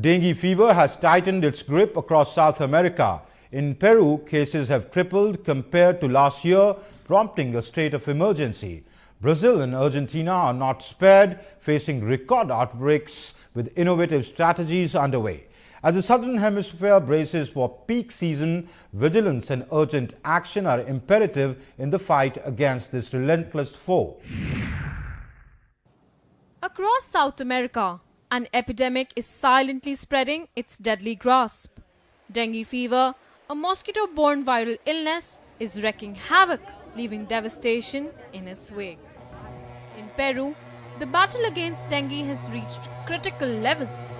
Dengue fever has tightened its grip across South America. In Peru, cases have tripled compared to last year, prompting a state of emergency. Brazil and Argentina are not spared, facing record outbreaks with innovative strategies underway. As the Southern Hemisphere braces for peak season, vigilance and urgent action are imperative in the fight against this relentless foe. Across South America, an epidemic is silently spreading its deadly grasp. Dengue fever, a mosquito-borne viral illness, is wreaking havoc, leaving devastation in its wake. In Peru, the battle against dengue has reached critical levels.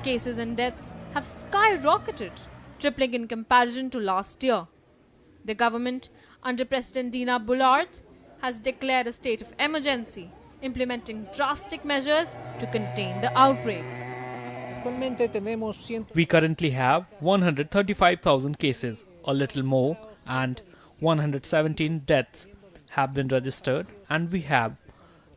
Cases and deaths have skyrocketed, tripling in comparison to last year. The government, under President Dina Boluarte, has declared a state of emergency, implementing drastic measures to contain the outbreak. We currently have 135,000 cases, a little more, and 117 deaths have been registered, and we have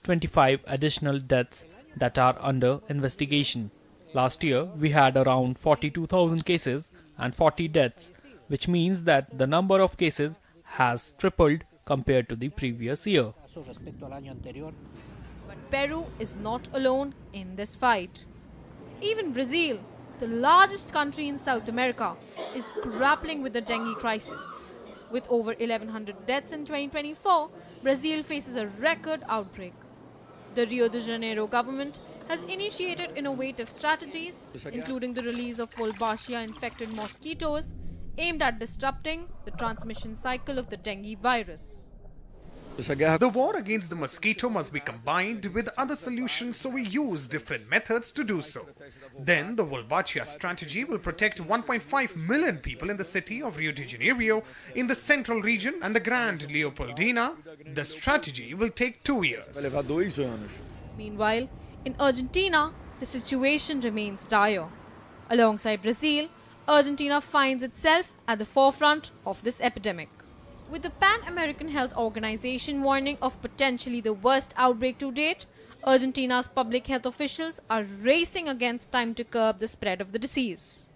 25 additional deaths that are under investigation. Last year, we had around 42,000 cases and 40 deaths, which means that the number of cases has tripled compared to the previous year. But Peru is not alone in this fight. Even Brazil, the largest country in South America, is grappling with the dengue crisis. With over 1,100 deaths in 2024, Brazil faces a record outbreak. The Rio de Janeiro government has initiated innovative strategies, including the release of Wolbachia-infected mosquitoes, aimed at disrupting the transmission cycle of the dengue virus. The war against the mosquito must be combined with other solutions, so we use different methods to do so. Then the Wolbachia strategy will protect 1.5 million people in the city of Rio de Janeiro, in the central region and the Grand Leopoldina. The strategy will take 2 years. Meanwhile, in Argentina, the situation remains dire. Alongside Brazil, Argentina finds itself at the forefront of this epidemic. With the Pan American Health Organization warning of potentially the worst outbreak to date, Argentina's public health officials are racing against time to curb the spread of the disease.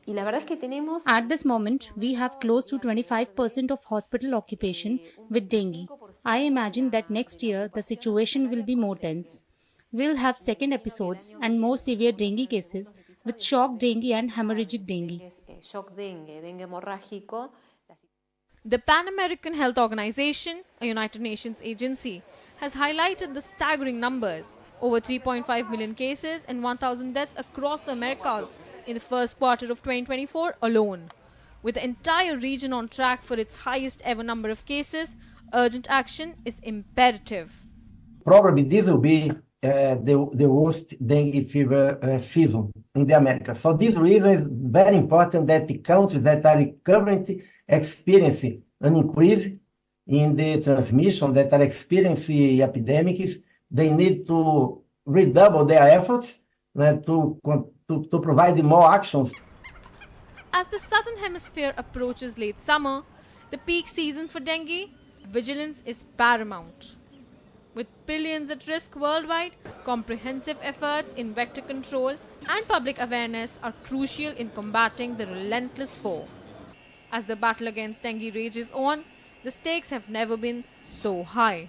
At this moment, we have close to 25% of hospital occupation with dengue. I imagine that next year the situation will be more tense. We'll have second episodes and more severe dengue cases with shock dengue and hemorrhagic dengue. The Pan American Health Organization, a United Nations agency, has highlighted the staggering numbers: over 3.5 million cases and 1,000 deaths across the Americas in the first quarter of 2024 alone. With the entire region on track for its highest ever number of cases, urgent action is imperative. Probably this will be the worst dengue fever season in the Americas. For this reason, it's very important that the countries that are currently experiencing an increase in the transmission, that are experiencing epidemics, they need to redouble their efforts to provide more actions. As the Southern Hemisphere approaches late summer, the peak season for dengue, vigilance is paramount. With billions at risk worldwide, comprehensive efforts in vector control and public awareness are crucial in combating the relentless foe. As the battle against dengue rages on, the stakes have never been so high.